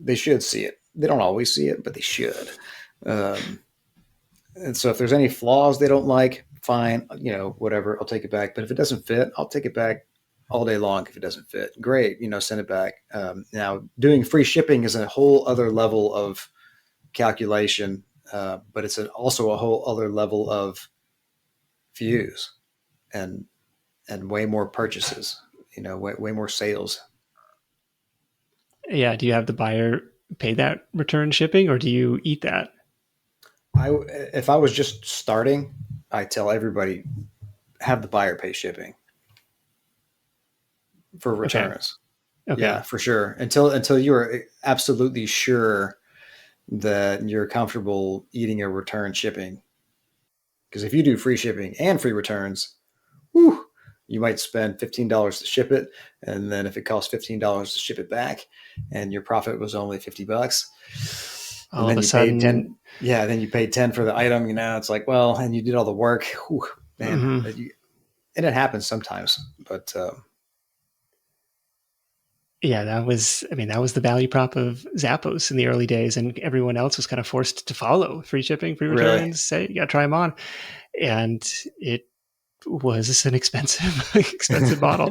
they should see it. They don't always see it, but they should. Um, and so if there's any flaws they don't like, fine, whatever, I'll take it back. But if it doesn't fit, I'll take it back all day long. If it doesn't fit, great, send it back. Now, doing free shipping is a whole other level of calculation, but it's also a whole other level of views and way more purchases. Way more sales. Yeah. Do you have the buyer pay that return shipping, or do you eat that? I If I was just starting, I tell everybody have the buyer pay shipping for Okay. returns. Yeah, Okay. for sure. Until you are absolutely sure that you're comfortable eating a return shipping. Because if you do free shipping and free returns, whew, you might spend $15 to ship it, and then if it costs $15 to ship it back, and your profit was only $50, and All of then a you paid sudden, 10. Yeah, then you paid 10 for the item. It's like, well, and you did all the work. Whew, man, mhm. and it happens sometimes, but Yeah, that was the value prop of Zappos in the early days, and everyone else was kind of forced to follow free shipping, free really, returns. Say you got to try them on, and it was an expensive, expensive model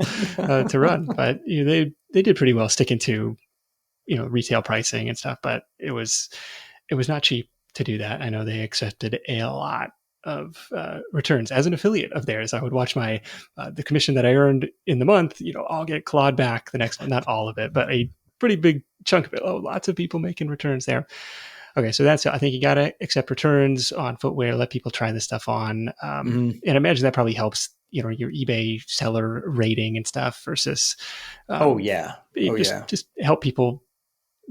to run. But they did pretty well sticking to retail pricing and stuff. But it was not cheap to do that. I know they accepted a lot of returns as an affiliate of theirs. I would watch my the commission that I earned in the month, I'll get clawed back the next month. Not all of it, but a pretty big chunk of it. Oh, lots of people making returns there. Okay, so that's I think you got to accept returns on footwear. Let people try this stuff on, Mhm. and I imagine that probably helps. Your eBay seller rating and stuff versus Oh um, yeah, oh just yeah. help people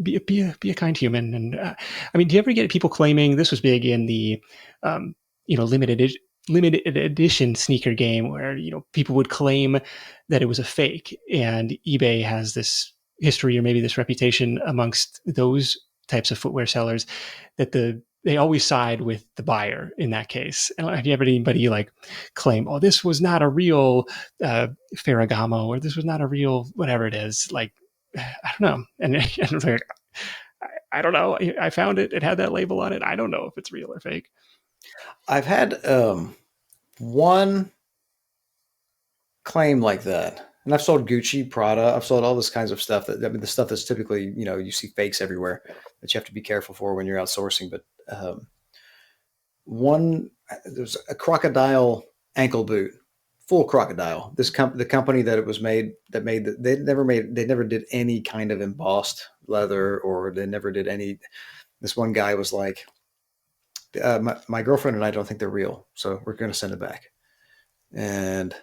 be a kind human. And I mean, do you ever get people claiming this was big in the um, you know limited limited edition sneaker game where people would claim that it was a fake, and eBay has this history or maybe this reputation amongst those types of footwear sellers that they always side with the buyer in that case. And have you ever anybody like claim, oh, this was not a real Ferragamo, or this was not a real whatever it is, like I don't know. And, and like, I don't know. I found it. It had that label on it. I don't know if it's real or fake. I've had one claim like that. And I've sold Gucci, Prada. I've sold all this kinds of stuff the stuff that's typically, you see fakes everywhere that you have to be careful for when you're outsourcing. But one, there's a crocodile ankle boot, full crocodile. The company that it was made, they never did any kind of embossed leather, or they never did any. This one guy was like, my girlfriend and I don't think they're real. So we're going to send it back. And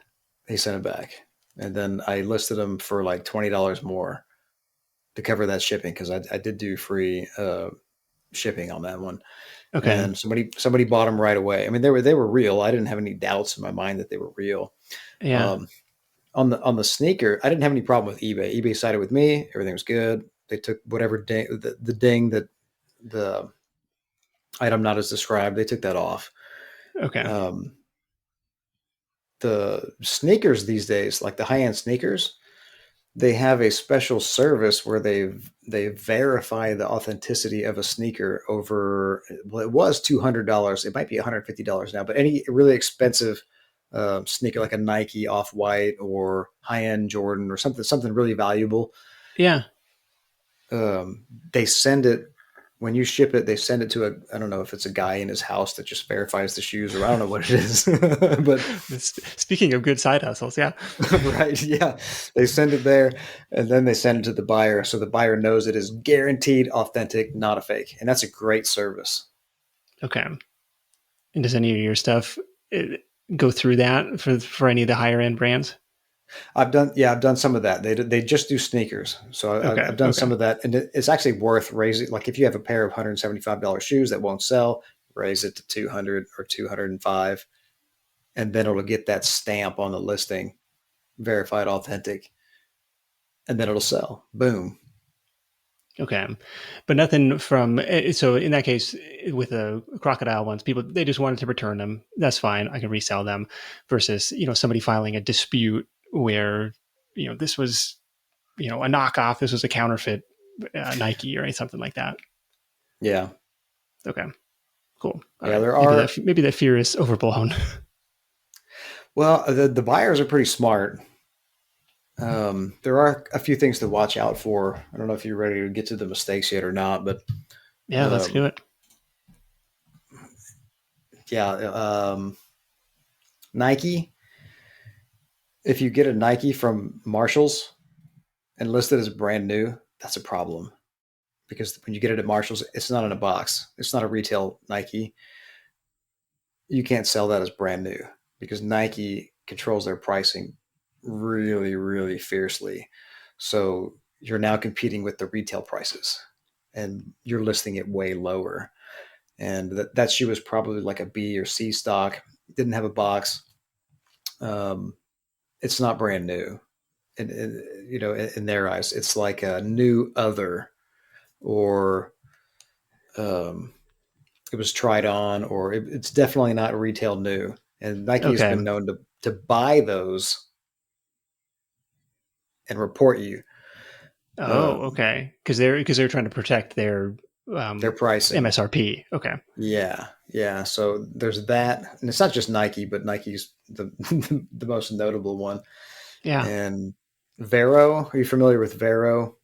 he sent it back. And then I listed them for like $20 more to cover that shipping, because I did do free shipping on that one. Okay. And somebody bought them right away. I mean, they were real. I didn't have any doubts in my mind that they were real. Yeah. Um, on the sneaker, I didn't have any problem with eBay. eBay sided with me. Everything was good. They took whatever the ding that the item not as described. They took that off. Okay. Um, the sneakers these days, like the high end sneakers, they have a special service where they verify the authenticity of a sneaker over. Well, it was $200. It might be $150 now, but any really expensive sneaker like a Nike Off White or high end Jordan or something really valuable, Yeah. they send it. When you ship it, they send it to I don't know if it's a guy in his house that just verifies the shoes, or I don't know what it is, but Speaking of good side hustles, yeah. right, yeah, they send it there, and then they send it to the buyer, so the buyer knows it is guaranteed authentic, not a fake, and that's a great service. Okay. And does any of your stuff uh, go through that for any of the higher end brands? I've done some of that. They just do sneakers, so Okay. I've done Okay. some of that, and it's actually worth raising. Like if you have a pair of $175 shoes that won't sell, raise it to 200 or 205, and then it'll get that stamp on the listing, verified authentic, and then it'll sell. Boom. Okay, but nothing from so in that case with the crocodile ones, people they just wanted to return them. That's fine. I can resell them. Versus somebody filing a dispute where this was a knockoff. This was a counterfeit Nike or something like that. Yeah, Okay, cool. All yeah. right, There maybe are that fear is overblown. well, the buyers are pretty smart. There are a few things to watch out for. I don't know if you're ready to get to the mistakes yet or not, but Yeah, let's do um, it. yeah, Nike. If you get a Nike from Marshalls and listed as brand new, that's a problem because when you get it at Marshalls, it's not in a box. It's not a retail Nike. You can't sell that as brand new because Nike controls their pricing really, really fiercely. So you're now competing with the retail prices and you're listing it way lower. And that shoe was probably like a B or C stock, didn't have a box. Um, it's not brand new. In their eyes, it's like a new other, or um, it was tried on, or it's definitely not retail new. And Nike has been Okay. known to buy those and report you Oh, um, okay. Because they're trying to protect their their pricing. MSRP. Okay. Yeah, yeah. So there's that, and it's not just Nike, but Nike's the the most notable one. Yeah. And Vero, are you familiar with Vero?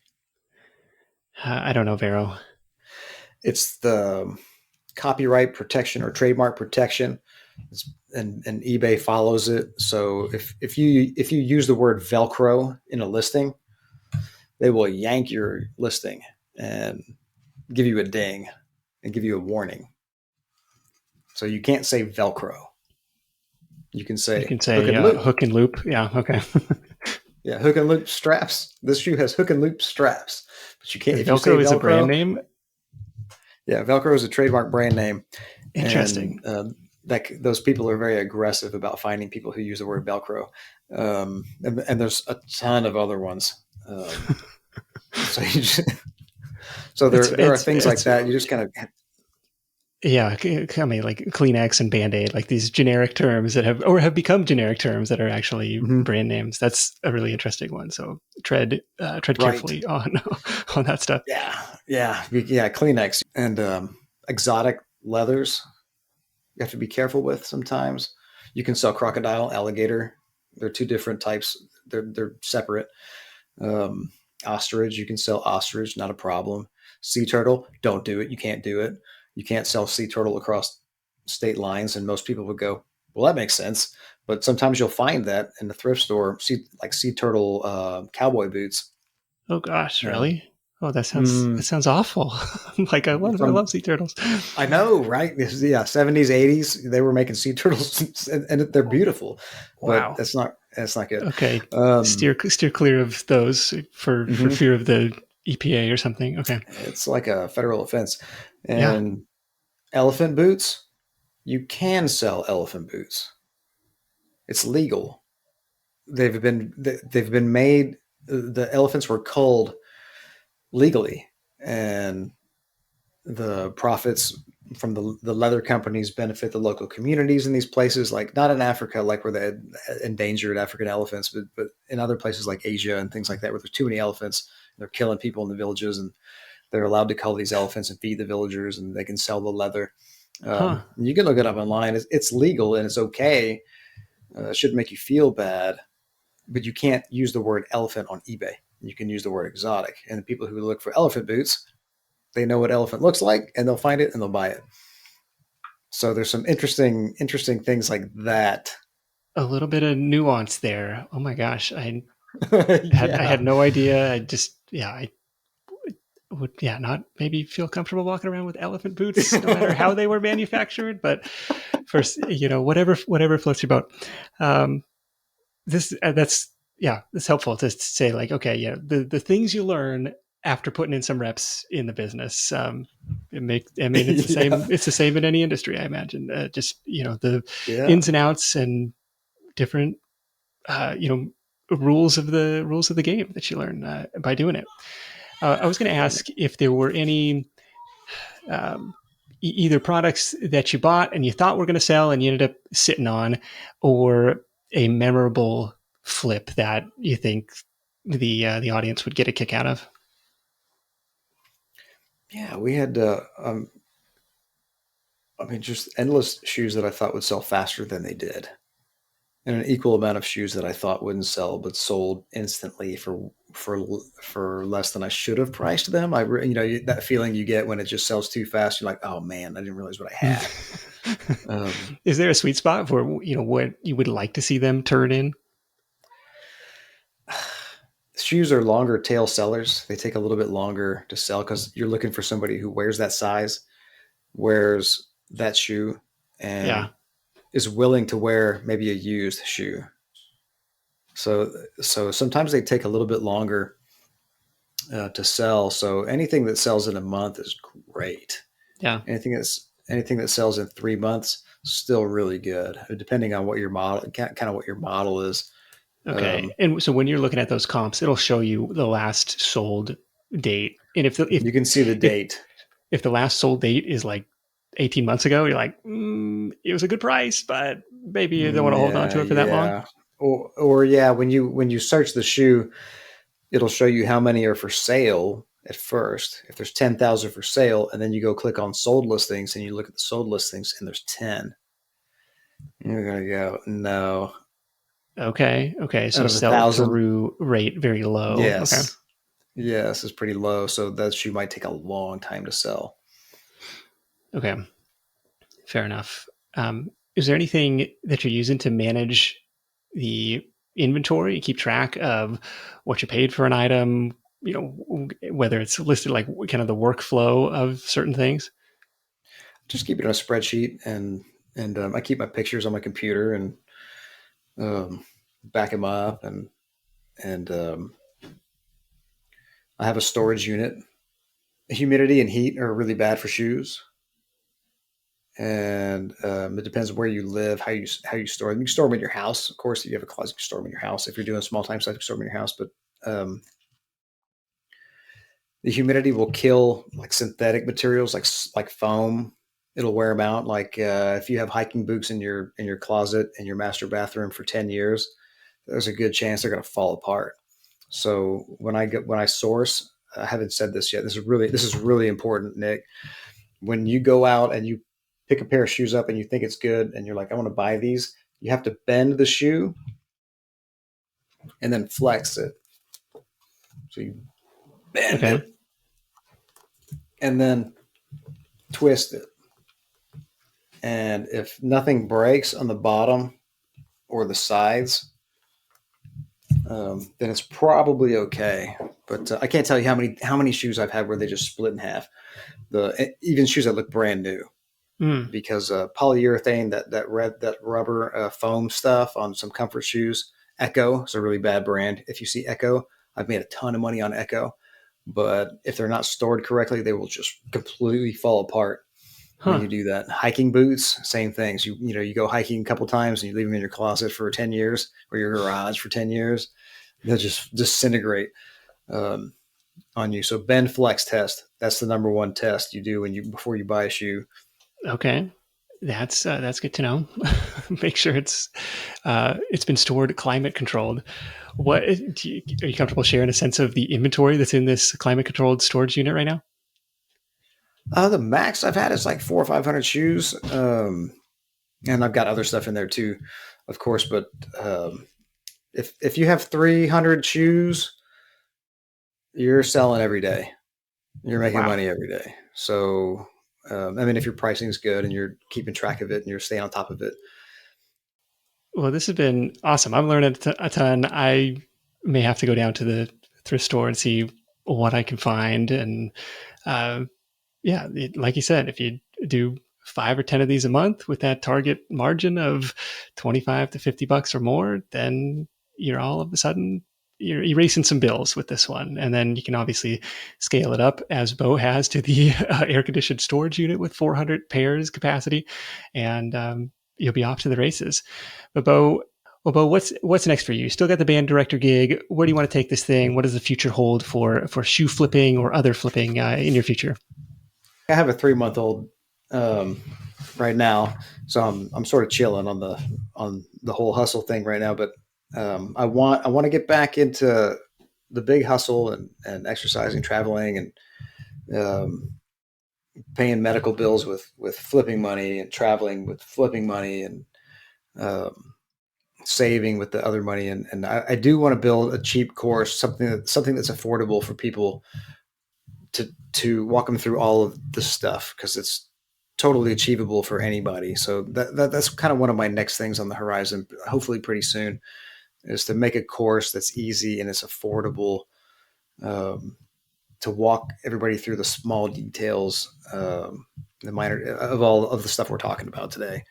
I don't know, Vero. It's the copyright protection or trademark protection. And eBay follows it. So if you use the word Velcro in a listing, they will yank your listing and give you a ding and give you a warning. So you can't say Velcro. You can You say can hook say and loop. hook and loop. Yeah. Okay. Yeah, hook and loop straps. This shoe has hook and loop straps, but you can't if you say Velcro is a brand Velcro. name. Yeah, Velcro is a trademark brand name, Interesting. and those people are very aggressive about finding people who use the word Velcro, and there's a ton of other ones. So you just, so It's there are it's things like it's that. You just kind of yeah. I mean, like Kleenex and Band Aid, like these generic terms that have become generic terms that are actually mhm, brand names. That's a really interesting one. So tread right. carefully on on that stuff. Yeah, yeah. Kleenex and exotic leathers. You have to be careful with sometimes. You can sell crocodile, alligator. They're two different types. They're separate. Um, Ostrich, you can sell ostrich, not a problem. Sea turtle, don't do it. You can't do it. You can't sell sea turtle across state lines, and most people would go, "Well, that makes sense." But sometimes you'll find that in the thrift store, like sea turtle cowboy boots. Oh gosh, Uh, really? Oh, that mm, sounds awful. Like I love from sea turtles. I know, right? Yeah, 70s, 80s, they were making sea turtles, and they're beautiful, but Wow. that's not good. Okay. Um, Steer clear of those for mhm. fear of the EPA or something. Okay. It's like a federal offense. Yeah. And elephant boots, you can sell elephant boots. It's legal. They've been made. The elephants were culled legally, and the profits from the leather companies benefit the local communities in these places, like not in Africa, like where they endangered African elephants, but in other places like Asia and things like that, where there's too many elephants, they're killing people in the villages, and they're allowed to cull these elephants and feed the villagers, and they can sell the leather. Huh. You can look it up online. It's legal and it's okay. It shouldn't make you feel bad, but you can't use the word elephant on eBay. You can use the word exotic, and the people who look for elephant boots, they know what elephant looks like, and they'll find it and they'll buy it. So there's some interesting things like that. A little bit of nuance there. Oh my gosh. I Yeah. had no idea. I just I would not maybe feel comfortable walking around with elephant boots no matter how they were manufactured, but first, whatever floats your boat. This that's yeah, it's helpful to say like, okay, yeah, the things you learn after putting in some reps in the business. I mean, Yeah, it's the same in any industry, I imagine. Just the yeah, ins and outs and different, rules of the game that you learn by doing it. I was going to ask if there were any um, either products that you bought and you thought were going to sell and you ended up sitting on, or a memorable flip that you think the audience would get a kick out of. yeah. We had, I mean, just endless shoes that I thought would sell faster than they did, and an equal amount of shoes that I thought wouldn't sell but sold instantly for less than I should have priced them. That feeling you get when it just sells too fast. You're like, oh man, I didn't realize what I had. Um, Is there a sweet spot for what you would like to see them turn in? Shoes are longer tail sellers. They take a little bit longer to sell because you're looking for somebody who wears that size, wears that shoe, and Yeah. is willing to wear maybe a used shoe. So sometimes they take a little bit longer to sell. So anything that sells in a month is great. Yeah. Anything that sells in 3 months still really good, depending on what your model, kind of what your model is. Okay. Um, And so when you're looking at those comps, it'll show you the last sold date. And you can see the if date. if the last sold date is like 18 months ago, you're like, it was a good price, but maybe you don't want to hold on Yeah, to it for that long. yeah. Or yeah, when you search the shoe, it'll show you how many are for sale at first. If there's 10,000 for sale, and then you go click on sold listings and you look at the sold listings and there's 10. You're gonna go, no. Okay. Okay. Out So of a sell thousand, through rate very low. Okay. yes. Yes, is pretty low. So that shoe might take a long time to sell. Okay. Fair enough. Is there anything that you're using to manage the inventory, keep track of what you paid for an item, whether it's listed like kind of the workflow of certain things? Just keep it on a spreadsheet, and I keep my pictures on my computer and back them up, and I have a storage unit. Humidity and heat are really bad for shoes, and it depends where you live, how you store them. You can store them in your house, of course. If you have a closet, you can store them in your house. If you're doing small time stuff, you can store them in your house. But um, the humidity will kill like synthetic materials, like foam. It'll wear them out. Like if you have hiking boots in your closet in your master bathroom for 10 years, there's a good chance they're going to fall apart. So when I source, I haven't said this yet. This is really important, Nick. When you go out and you pick a pair of shoes up and you think it's good and you're like, I want to buy these, you have to bend the shoe and then flex it. So you bend Okay. it and then twist it. And if nothing breaks on the bottom or the sides, then it's probably okay. But I can't tell you how many shoes I've had where they just split in half. Even shoes that look brand new, Mm. because polyurethane, that rubber foam stuff on some comfort shoes. Echo is a really bad brand. If you see Echo, I've made a ton of money on Echo, but if they're not stored correctly, they will just completely fall apart when Huh. you do that. Hiking boots, same things. You go hiking a couple times and you leave them in your closet for 10 years or your garage for 10 years, they'll just disintegrate um, on you. So bend flex test. That's the number one test you do before you buy a shoe. Okay. That's good to know. Make sure it's been stored climate controlled. Are you comfortable sharing a sense of the inventory that's in this climate controlled storage unit right now? The max I've had is like 400 or 500 shoes, and I've got other stuff in there too, of course. But if you have 300 shoes, you're selling every day. You're making Wow. money every day. So, I mean, if your pricing is good and you're keeping track of it and you're staying on top of it. Well, this has been awesome. I'm learning a ton. I may have to go down to the thrift store and see what I can find. And uh, yeah, like you said, if you do 5 or 10 of these a month with that target margin of 25 to $50 or more, then you're all of a sudden you're erasing some bills with this one. And then you can obviously scale it up as Beau has to the air conditioned storage unit with 400 pairs capacity, and you'll be off to the races. But Beau, what's next for you? You still got the band director gig. Where do you want to take this thing? What does the future hold for shoe flipping or other flipping in your future? I have a 3 month old um, right now, so I'm sort of chilling on the whole hustle thing right now. But I want to get back into the big hustle and exercising, traveling, and paying medical bills with flipping money, and traveling with flipping money, and um, saving with the other money. And I do want to build a cheap course, something that's affordable for people to walk them through all of this stuff, because it's totally achievable for anybody. So that's kind of one of my next things on the horizon, hopefully pretty soon, is to make a course that's easy and it's affordable, um, to walk everybody through the small details, the minor of all of the stuff we're talking about today.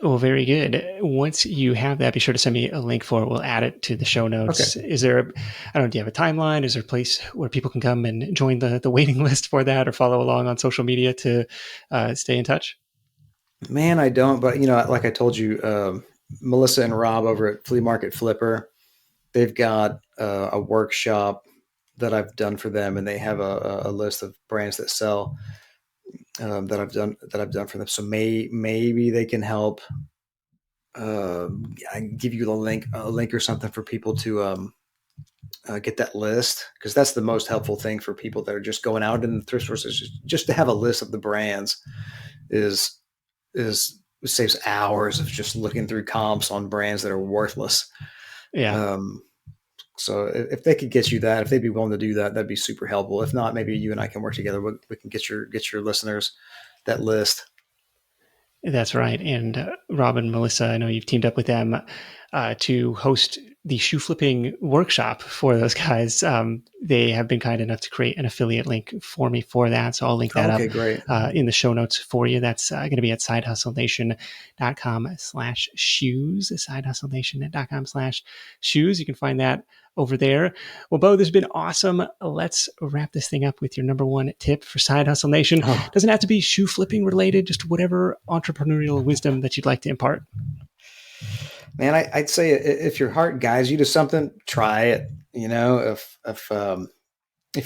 Oh, very good. Once you have that, be sure to send me a link for it. We'll add it to the show Okay. notes. Is there, I don't know, do you have a timeline? Is there a place where people can come and join the waiting list for that or follow along on social media to stay in touch? Man, I don't, but like I told you, Melissa and Rob over at Flea Market Flipper, they've got a workshop that I've done for them, and they have a list of brands that sell, that I've done for them. So maybe they can help. I can give you a link or something for people to get that list, because that's the most helpful thing for people that are just going out in the thrift stores. Is just to have a list of the brands is is saves hours of just looking through comps on brands that are worthless. Yeah. Um, so if they could get you that, if they'd be willing to do that, that'd be super helpful. If not, maybe you and I can work together. We can get your listeners that list. That's right. And Rob and Melissa, I know you've teamed up with them to host the shoe flipping workshop for those guys. They have been kind enough to create an affiliate link for me for that. So I'll link that up Okay, great. in the show notes for you. That's going to be at sidehustlenation.com/shoes, sidehustlenation.com/shoes. You can find that over there. Well, Beau, this has been awesome. Let's wrap this thing up with your number one tip for Side Hustle Nation. Oh, Doesn't have to be shoe flipping related, just whatever entrepreneurial wisdom that you'd like to impart. man, I'd say if your heart guides you to something, try it. If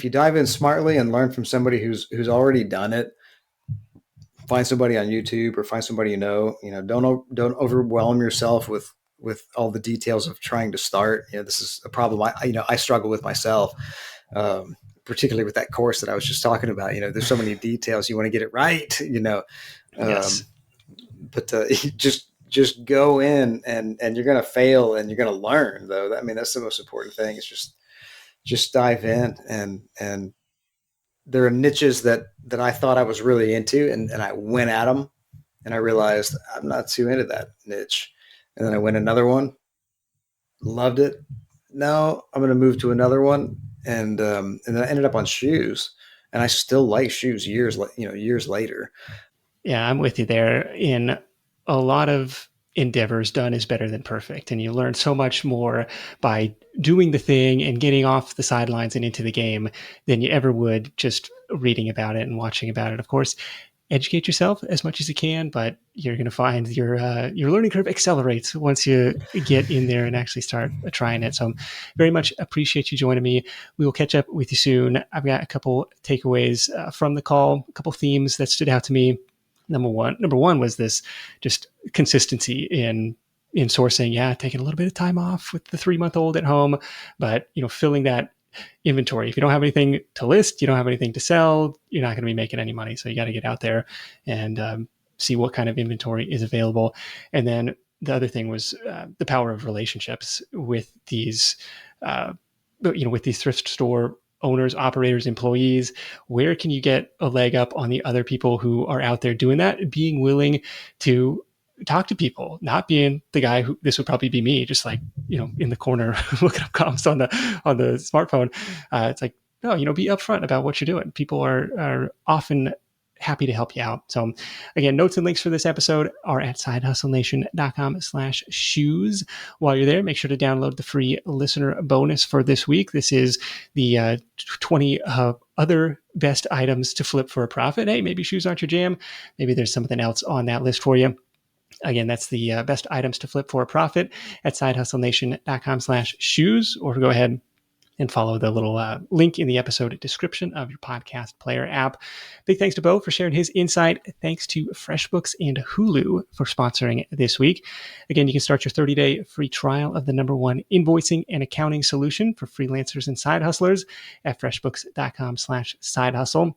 you dive in smartly and learn from somebody who's already done it, find somebody on YouTube or find somebody don't overwhelm yourself with all the details of trying to start. This is a problem I struggle with myself, particularly with that course that I was just talking about. There's so many details, you want to get it right. Yes. Um, but just go in, and you're going to fail and you're going to learn, though. I mean, that's the most important thing. It's just dive in, and there are niches that I thought I was really into, and I went at them, and I realized I'm not too into that niche. And then I went another one, loved it. Now I'm going to move to another one, and then I ended up on shoes, and I still like shoes years later. Yeah, I'm with you there. In a lot of endeavors, done is better than perfect. And you learn so much more by doing the thing and getting off the sidelines and into the game than you ever would just reading about it and watching about it. Of course, educate yourself as much as you can, but you're going to find your learning curve accelerates once you get in there and actually start trying it. So, very much appreciate you joining me. We will catch up with you soon. I've got a couple takeaways from the call, a couple themes that stood out to me. Number one was this just consistency in sourcing. Yeah, taking a little bit of time off with the 3 month old at home, but filling that inventory. If you don't have anything to list, you don't have anything to sell, you're not going to be making any money. So you got to get out there and see what kind of inventory is available. And then the other thing was the power of relationships with these, uh, with these thrift store owners, operators, employees. Where can you get a leg up on the other people who are out there doing that? Being willing to talk to people, not being the guy who, this would probably be me, just like in the corner looking up comps on the smartphone. It's like, no, be upfront about what you're doing. People are often happy to help you out. So again, notes and links for this episode are at sidehustlenation.com/shoes. While you're there, make sure to download the free listener bonus for this week. This is the 20 other best items to flip for a profit. Hey, maybe shoes aren't your jam. Maybe there's something else on that list for you. Again, that's the best items to flip for a profit at sidehustlenation.com/shoes, or go ahead and follow the little link in the episode description of your podcast player app. Big thanks to Beau for sharing his insight. Thanks to FreshBooks and Hulu for sponsoring this week. Again, you can start your 30-day free trial of the #1 invoicing and accounting solution for freelancers and side hustlers at freshbooks.com/sidehustle.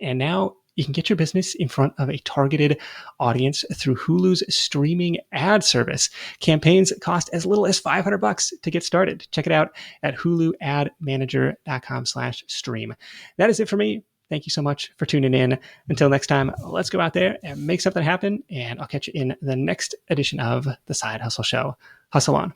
And now you can get your business in front of a targeted audience through Hulu's streaming ad service. Campaigns cost as little as $500 to get started. Check it out at huluadmanager.com/stream. That is it for me. Thank you so much for tuning in. Until next time, let's go out there and make something happen. And I'll catch you in the next edition of The Side Hustle Show. Hustle on.